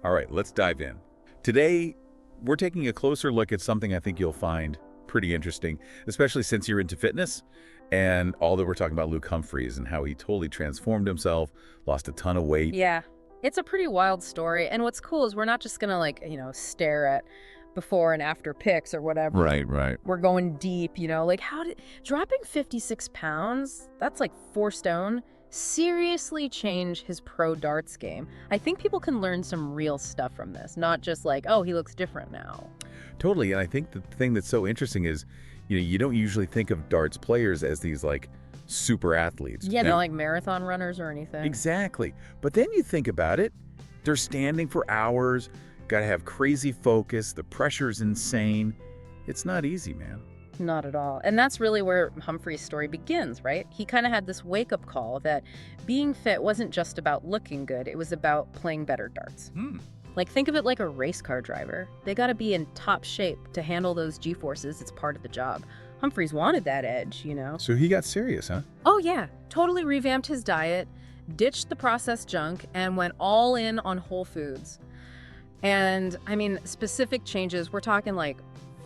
All right, let's dive in. Today, we're taking a closer look at something I think you'll find pretty interesting, especially since you're into fitness. And although we're talking about Luke Humphries and how he totally transformed himself, lost a ton of weight. Yeah, it's a pretty wild story. And what's cool is we're not just gonna stare at before and after pics or whatever. Right. We're going deep, like how did dropping 56 pounds, that's like 4 stone, seriously change his pro darts game. I think people can learn some real stuff from this, not just like, oh, he looks different now. Totally. And I think the thing that's so interesting is, you don't usually think of darts players as these like super athletes. Yeah, not like marathon runners or anything. Exactly. But then you think about it, they're standing for hours, got to have crazy focus, the pressure's insane. It's not easy, man. Not at all. And that's really where Humphrey's story begins, right? He kind of had this wake-up call that being fit wasn't just about looking good, it was about playing better darts. Like, think of it like a race car driver. They got to be in top shape to handle those G-forces. It's part of the job. Humphreys wanted that edge. So he got serious, huh? Oh, yeah. Totally revamped his diet, ditched the processed junk, and went all in on whole foods. And, I mean, specific changes, we're talking like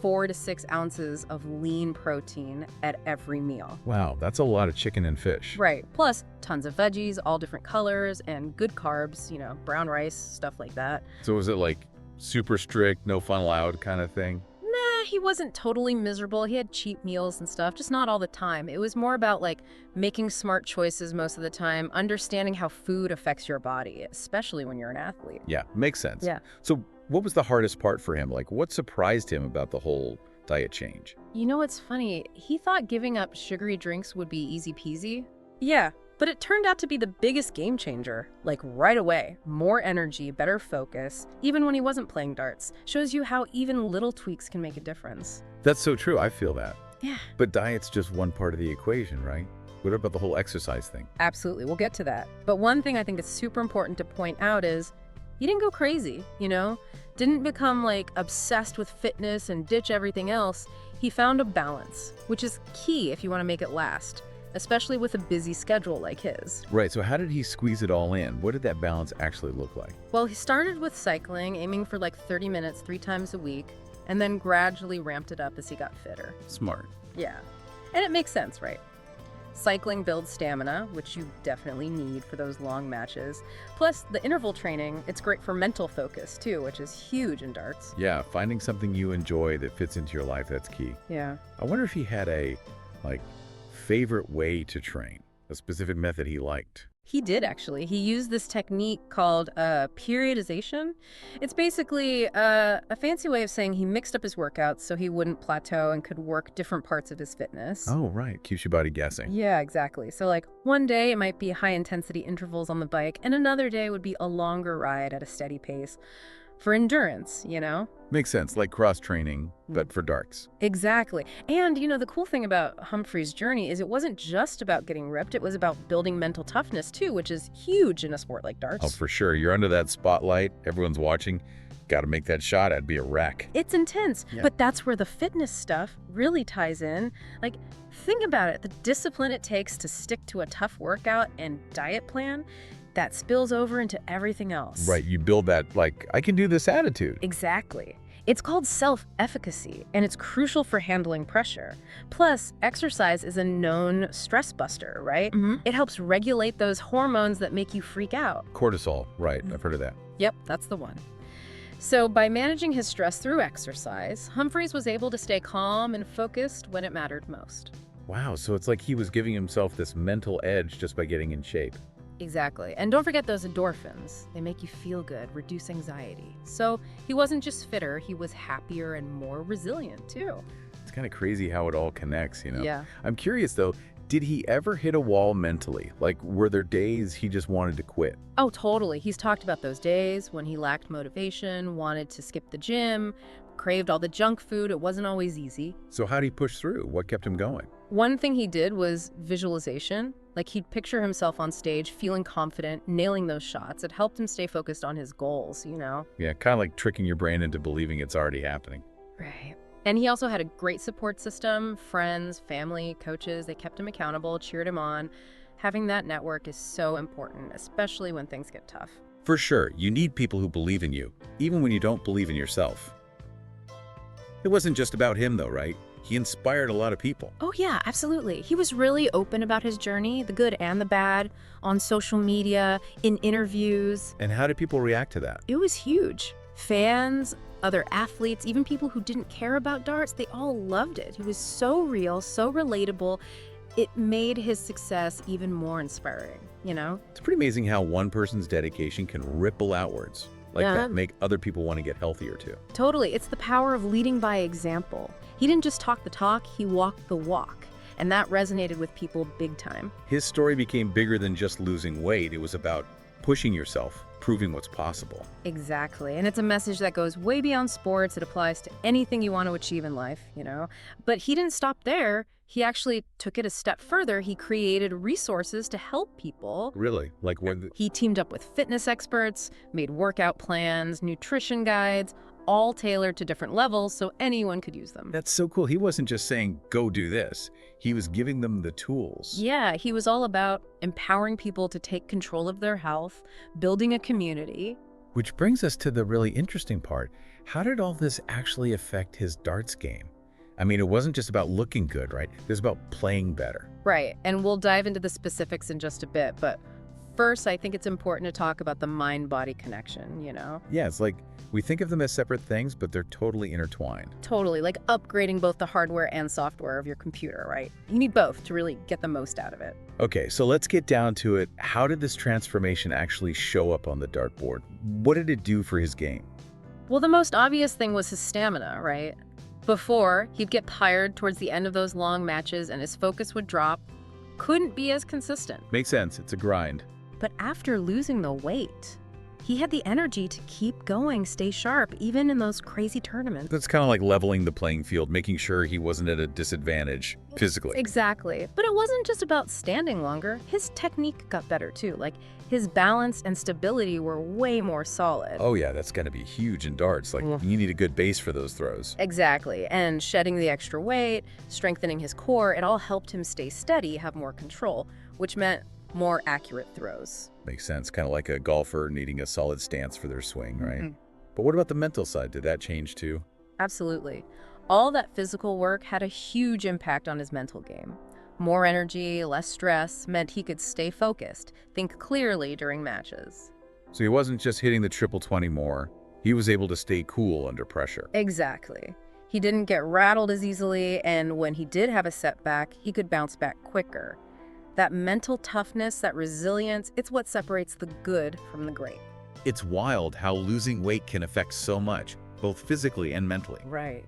4 to 6 ounces of lean protein at every meal. Wow, that's a lot of chicken and fish. Right. Plus, tons of veggies, all different colors, and good carbs, brown rice, stuff like that. So was it like super strict, no fun allowed kind of thing? Nah, he wasn't totally miserable. He had cheap meals and stuff, just not all the time. It was more about like making smart choices most of the time, understanding how food affects your body, especially when you're an athlete. Yeah, makes sense. Yeah. So what was the hardest part for him? Like, what surprised him about the whole diet change? You know what's funny? He thought giving up sugary drinks would be easy peasy. Yeah, but it turned out to be the biggest game changer. Like right away, more energy, better focus, even when he wasn't playing darts. Shows you how even little tweaks can make a difference. That's so true. I feel that. Yeah. But diet's just one part of the equation, right? What about the whole exercise thing? Absolutely, we'll get to that. But one thing I think is super important to point out is he didn't go crazy, Didn't become like obsessed with fitness and ditch everything else. He found a balance, which is key if you want to make it last, especially with a busy schedule like his. Right, so how did he squeeze it all in? What did that balance actually look like? Well, he started with cycling, aiming for like 30 minutes 3 times a week, and then gradually ramped it up as he got fitter. Smart. Yeah, and it makes sense, right? Cycling builds stamina, which you definitely need for those long matches. Plus, the interval training, it's great for mental focus too, which is huge in darts. Yeah, finding something you enjoy that fits into your life, that's key. Yeah. I wonder if he had a, favorite way to train, a specific method he liked. He did, actually. He used this technique called periodization. It's basically a fancy way of saying he mixed up his workouts so he wouldn't plateau and could work different parts of his fitness. Oh, right. Keeps your body guessing. Yeah, exactly. So like one day it might be high-intensity intervals on the bike, and another day would be a longer ride at a steady pace for endurance, Makes sense, like cross-training, but for darts. Exactly. And, the cool thing about Humphrey's journey is it wasn't just about getting ripped, it was about building mental toughness too, which is huge in a sport like darts. Oh, for sure. You're under that spotlight. Everyone's watching. Got to make that shot. I'd be a wreck. It's intense, Yeah. but that's where the fitness stuff really ties in. Like, think about it. The discipline it takes to stick to a tough workout and diet plan, that spills over into everything else. Right. You build that, I can do this attitude. Exactly. It's called self-efficacy, and it's crucial for handling pressure. Plus, exercise is a known stress buster, right? It helps regulate those hormones that make you freak out. Cortisol. Right. I've heard of that. Yep, that's the one. So by managing his stress through exercise, Humphreys was able to stay calm and focused when it mattered most. Wow. So it's like he was giving himself this mental edge just by getting in shape. Exactly. And don't forget those endorphins. They make you feel good, reduce anxiety. So he wasn't just fitter, he was happier and more resilient too. It's kind of crazy how it all connects, Yeah. I'm curious, though, did he ever hit a wall mentally? Like, were there days he just wanted to quit? Oh, totally. He's talked about those days when he lacked motivation, wanted to skip the gym, craved all the junk food. It wasn't always easy. So how'd he push through? What kept him going? One thing he did was visualization. Like, he'd picture himself on stage, feeling confident, nailing those shots. It helped him stay focused on his goals, Yeah, kind of like tricking your brain into believing it's already happening. Right. And he also had a great support system, friends, family, coaches. They kept him accountable, cheered him on. Having that network is so important, especially when things get tough. For sure, you need people who believe in you, even when you don't believe in yourself. It wasn't just about him though, right? He inspired a lot of people. Oh yeah, absolutely. He was really open about his journey, the good and the bad, on social media, in interviews. And how did people react to that? It was huge. Fans, other athletes, even people who didn't care about darts, they all loved it. He was so real, so relatable. It made his success even more inspiring, you know? It's pretty amazing how one person's dedication can ripple outwards like Yeah. that, make other people want to get healthier too. Totally. It's the power of leading by example. He didn't just talk the talk, he walked the walk. And that resonated with people big time. His story became bigger than just losing weight. It was about pushing yourself, proving what's possible. Exactly. And it's a message that goes way beyond sports. It applies to anything you want to achieve in life, you know? But he didn't stop there. He actually took it a step further. He created resources to help people. Really? Like when He teamed up with fitness experts, made workout plans, nutrition guides, all tailored to different levels so anyone could use them. That's so cool. He wasn't just saying, go do this. He was giving them the tools. Yeah, he was all about empowering people to take control of their health, building a community. Which brings us to the really interesting part. How did all this actually affect his darts game? I mean, it wasn't just about looking good, right? It was about playing better. Right, and we'll dive into the specifics in just a bit, but first, I think it's important to talk about the mind-body connection, you know? Yeah, it's like we think of them as separate things, but they're totally intertwined. Totally, like upgrading both the hardware and software of your computer, right? You need both to really get the most out of it. Okay, so let's get down to it. How did this transformation actually show up on the dartboard? What did it do for his game? Well, the most obvious thing was his stamina, right? Before, he'd get tired towards the end of those long matches and his focus would drop. Couldn't be as consistent. Makes sense. It's a grind. But after losing the weight, he had the energy to keep going, stay sharp, even in those crazy tournaments. That's kind of like leveling the playing field, making sure he wasn't at a disadvantage physically. Exactly. But it wasn't just about standing longer. His technique got better too. Like his balance and stability were way more solid. Oh yeah, that's got to be huge in darts. Like you need a good base for those throws. Exactly. And shedding the extra weight, strengthening his core, it all helped him stay steady, have more control, which meant more accurate throws. Makes sense. Kind of like a golfer needing a solid stance for their swing, right? But what about the mental side? Did that change too? Absolutely. All that physical work had a huge impact on his mental game. More energy, less stress meant he could stay focused, think clearly during matches. So he wasn't just hitting the triple 20 more. He was able to stay cool under pressure. Exactly. He didn't get rattled as easily, and when he did have a setback, he could bounce back quicker. That mental toughness, that resilience, it's what separates the good from the great. It's wild how losing weight can affect so much, both physically and mentally. Right.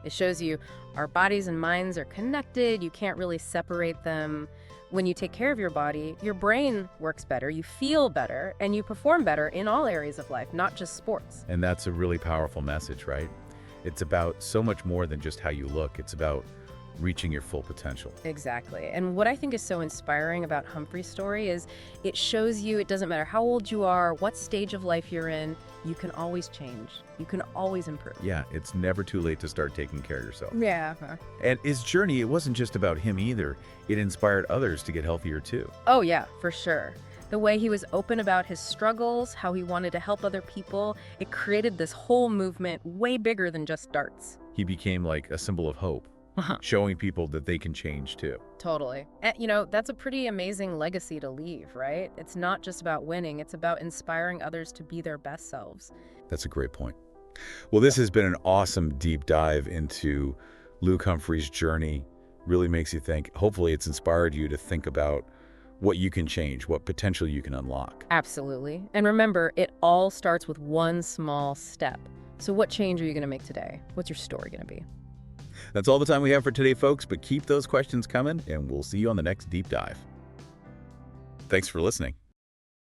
It shows you our bodies and minds are connected. You can't really separate them. When you take care of your body, your brain works better, you feel better, and you perform better in all areas of life, not just sports. And that's a really powerful message, right? It's about so much more than just how you look. It's about reaching your full potential. Exactly. And what I think is so inspiring about Humphries' story is it shows you it doesn't matter how old you are, what stage of life you're in, you can always change. You can always improve. Yeah, it's never too late to start taking care of yourself. Yeah. And his journey, it wasn't just about him either. It inspired others to get healthier too. Oh, yeah, for sure. The way he was open about his struggles, how he wanted to help other people, it created this whole movement way bigger than just darts. He became like a symbol of hope, showing people that they can change too. Totally. And, you know, that's a pretty amazing legacy to leave, right? It's not just about winning. It's about inspiring others to be their best selves. That's a great point. Well, this has been an awesome deep dive into Luke Humphries' journey. Really makes you think. Hopefully it's inspired you to think about what you can change, what potential you can unlock. Absolutely. And remember, it all starts with one small step. So what change are you going to make today? What's your story going to be? That's all the time we have for today, folks, but keep those questions coming, and we'll see you on the next deep dive. Thanks for listening.